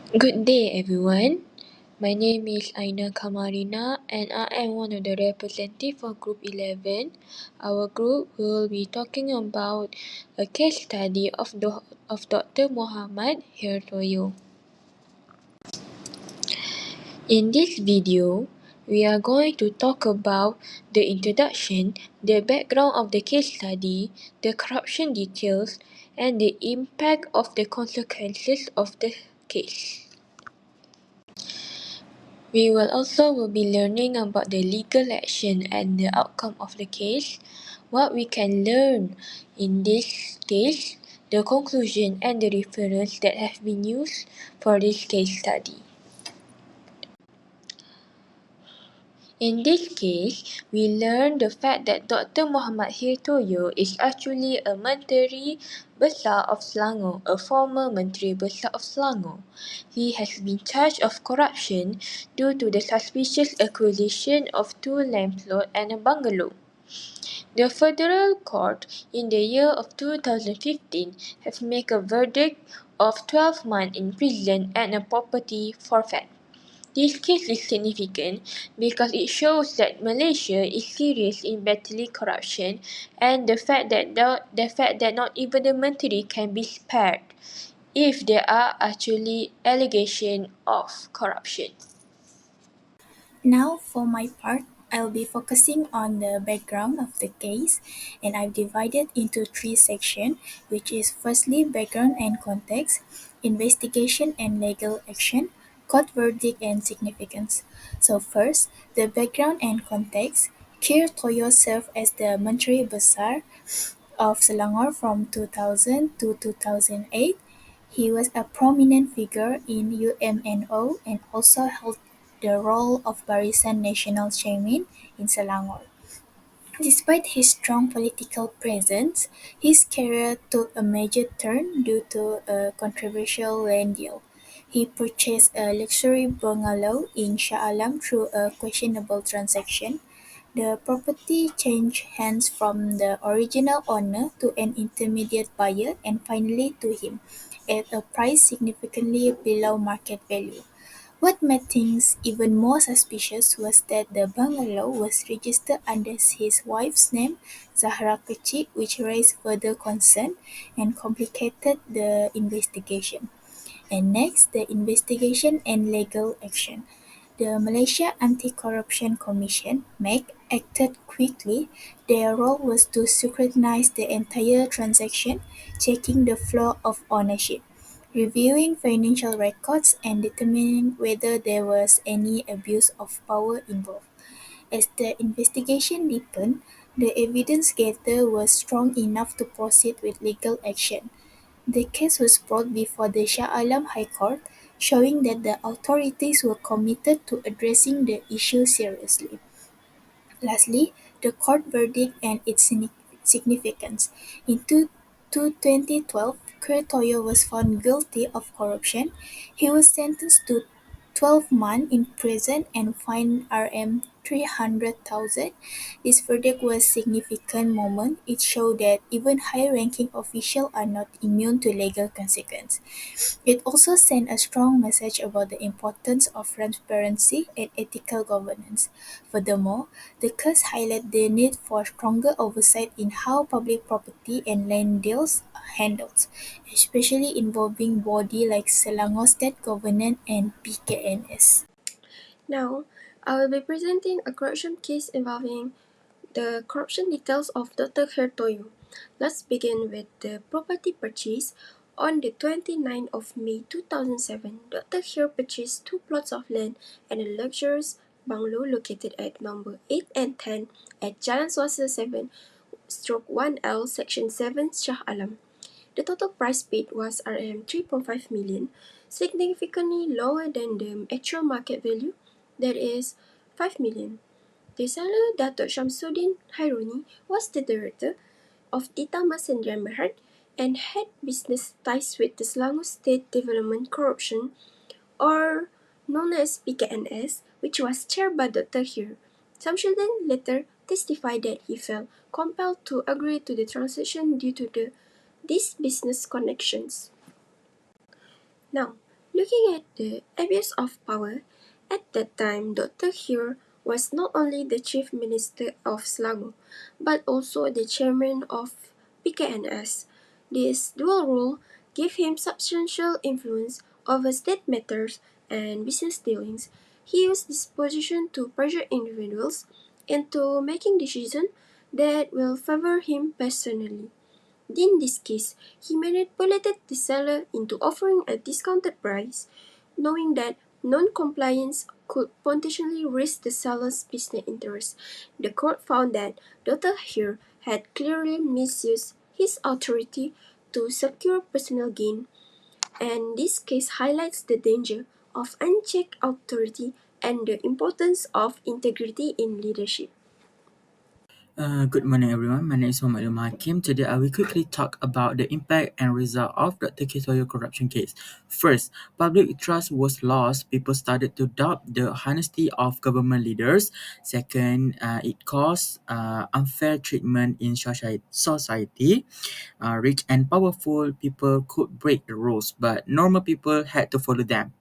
Good day, everyone. My name is Aina Kamarina, and I am one of the representatives for Group 11. Our group will be talking about a case study of Dr. Mohammad Khir Toyo. In this video, we are going to talk about the introduction, the background of the case study, the corruption details, and the impact of the consequences of the case. We will also be learning about the legal action and the outcome of the case, what we can learn in this case, the conclusion and the reference that have been used for this case study. In this case, we learn the fact that Dr. Mohammad Khir Toyo is actually a Menteri Besar of Selangor, a former Menteri Besar of Selangor. He has been charged of corruption due to the suspicious acquisition of 2 land plots and a bungalow. The federal court in the year of 2015 has made a verdict of 12 months in prison and a property forfeit. This case is significant because it shows that Malaysia is serious in battling corruption and the fact that not even the menteri can be spared if there are actually allegations of corruption. Now, for my part, I'll be focusing on the background of the case, and I've divided into 3 sections, which is firstly background and context, investigation and legal action, court verdict and significance. So first, the background and context. Khir Toyo served as the Menteri Besar of Selangor from 2000 to 2008. He was a prominent figure in UMNO and also held the role of Barisan Nasional Chairman in Selangor. Despite his strong political presence, his career took a major turn due to a controversial land deal. He purchased a luxury bungalow in Shah Alam through a questionable transaction. The property changed hands from the original owner to an intermediate buyer and finally to him, at a price significantly below market value. What made things even more suspicious was that the bungalow was registered under his wife's name, Zahra Kecik, which raised further concern and complicated the investigation. And next, the investigation and legal action. The Malaysia Anti-Corruption Commission (MAC) acted quickly. Their role was to scrutinize the entire transaction, checking the flow of ownership, reviewing financial records, and determining whether there was any abuse of power involved. As the investigation deepened, the evidence gathered was strong enough to proceed with legal action. The case was brought before the Shah Alam High Court, showing that the authorities were committed to addressing the issue seriously. Lastly, the court verdict and its significance. In 2012, Khir Toyo was found guilty of corruption. He was sentenced to 12 months in prison and fined RM 300,000. This verdict was a significant moment. It showed that even high-ranking officials are not immune to legal consequences. It also sent a strong message about the importance of transparency and ethical governance. Furthermore, the case highlighted the need for stronger oversight in how public property and land deals are handled, especially involving bodies like Selangor State Governance and PKNS. Now, I will be presenting a corruption case involving the corruption details of Dr. Khir Toyo. Let's begin with the property purchase. On the 29th of May 2007, Dr. Khir purchased 2 plots of land and a luxurious bungalow located at number 8 and 10 at Jalan Swasta 7/1L Section 7 Shah Alam. The total price paid was RM 3.5 million, significantly lower than the actual market value, that is 5 million. The seller, Dato' Shamsuddin Haironi, was the director of Dita Masendrian Berhad and had business ties with the Selangor State Development Corruption, or known as PKNS, which was chaired by Dr. Khir. Shamsuddin later testified that he felt compelled to agree to the transaction due to these business connections. Now, Looking at the abuse of power, at that time Dr. Khir was not only the Chief Minister of Selangor, but also the Chairman of PKNS. This dual role gave him substantial influence over state matters and business dealings. He used this position to pressure individuals into making decisions that will favor him personally. In this case, he manipulated the seller into offering a discounted price, knowing that non-compliance could potentially risk the seller's business interests. The court found that Dr. Khir had clearly misused his authority to secure personal gain, and this case highlights the danger of unchecked authority and the importance of integrity in leadership. Good morning, everyone. My name is Mohammad. Today, I will quickly talk about the impact and result of the Toyo corruption case. First, public trust was lost. People started to doubt the honesty of government leaders. Second, it caused unfair treatment in society. Rich and powerful people could break the rules, but normal people had to follow them.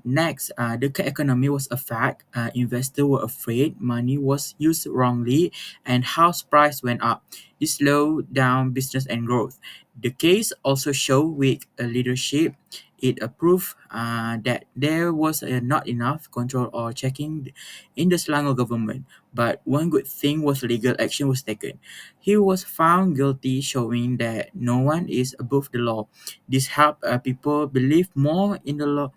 Next, the economy was affected. Investors were afraid money was used wrongly, and house price went up. This slowed down business and growth. The case also showed weak leadership. It proved that there was not enough control or checking in the Selangor government. But one good thing was legal action was taken. He was found guilty, showing that no one is above the law. This helped people believe more in the law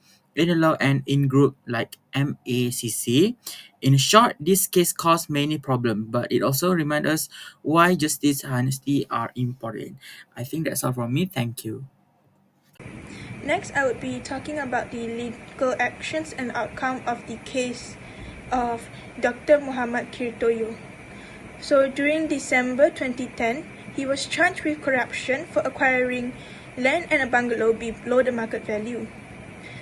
and in group like MACC. In short, this case caused many problems, but it also reminds us why justice and honesty are important. I think that's all from me. Thank you. Next, I would be talking about the legal actions and outcome of the case of Dr. Mohammad Khir Toyo. So, during December 2010, he was charged with corruption for acquiring land and a bungalow below the market value.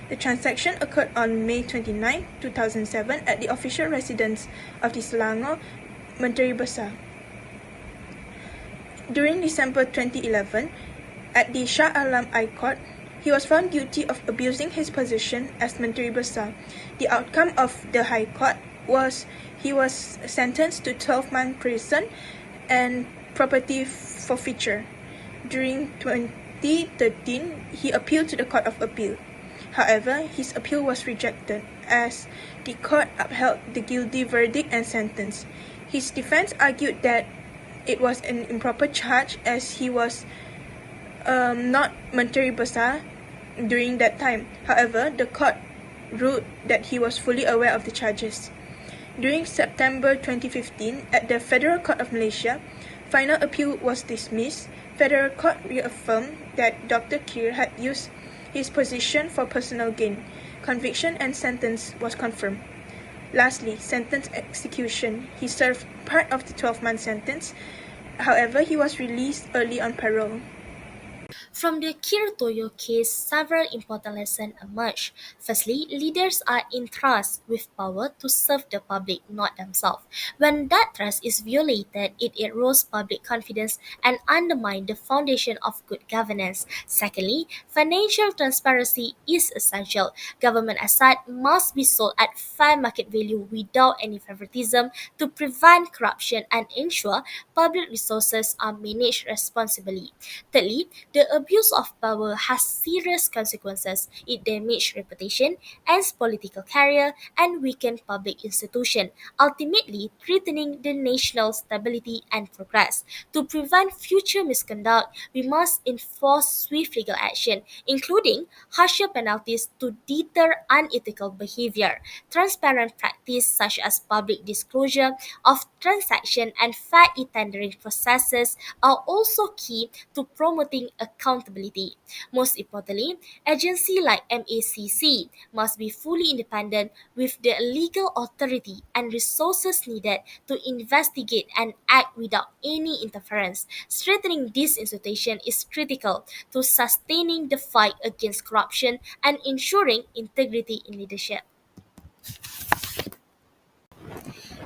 The transaction occurred on May 29, 2007 at the official residence of the Selangor Menteri Besar. During December 2011, at the Shah Alam High Court, he was found guilty of abusing his position as Menteri Besar. The outcome of the High Court was he was sentenced to 12-month prison and property forfeiture. During 2013, he appealed to the Court of Appeal. However, his appeal was rejected as the court upheld the guilty verdict and sentence. His defense argued that it was an improper charge as he was not Menteri Besar during that time. However, the court ruled that he was fully aware of the charges. During September 2015, at the Federal Court of Malaysia, final appeal was dismissed. Federal Court reaffirmed that Dr. Khir had used his position for personal gain. Conviction and sentence was confirmed. Lastly, sentence execution. He served part of the 12-month sentence. However, he was released early on parole. From the Khir Toyo case, several important lessons emerge. Firstly, leaders are entrusted with power to serve the public, not themselves. When that trust is violated, it erodes public confidence and undermines the foundation of good governance. Secondly, financial transparency is essential. Government assets must be sold at fair market value without any favoritism to prevent corruption and ensure public resources are managed responsibly. Thirdly, the abuse of power has serious consequences. It damages reputation, ends political career, and weakens public institutions, ultimately threatening the national stability and progress. To prevent future misconduct, we must enforce swift legal action, including harsher penalties to deter unethical behavior. Transparent practice such as public disclosure of transactions and fair e-tendering processes are also key to promoting accountability. Most importantly, agencies like MACC must be fully independent with the legal authority and resources needed to investigate and act without any interference. Strengthening this institution is critical to sustaining the fight against corruption and ensuring integrity in leadership.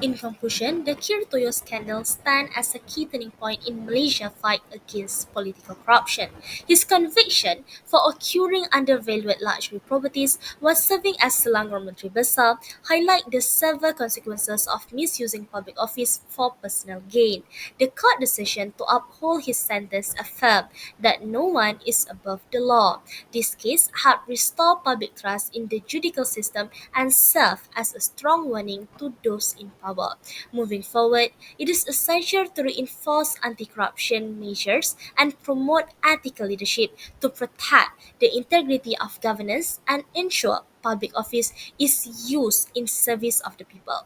In conclusion, the Khir Toyo scandal stands as a key turning point in Malaysia's fight against political corruption. His conviction for acquiring undervalued luxury properties while serving as Selangor Menteri Besar highlight the severe consequences of misusing public office for personal gain. The court decision to uphold his sentence affirmed that no one is above the law. This case helped restore public trust in the judicial system and serve as a strong warning to those in power. Moving forward, it is essential to reinforce anti-corruption measures and promote ethical leadership to protect the integrity of governance and ensure public office is used in service of the people.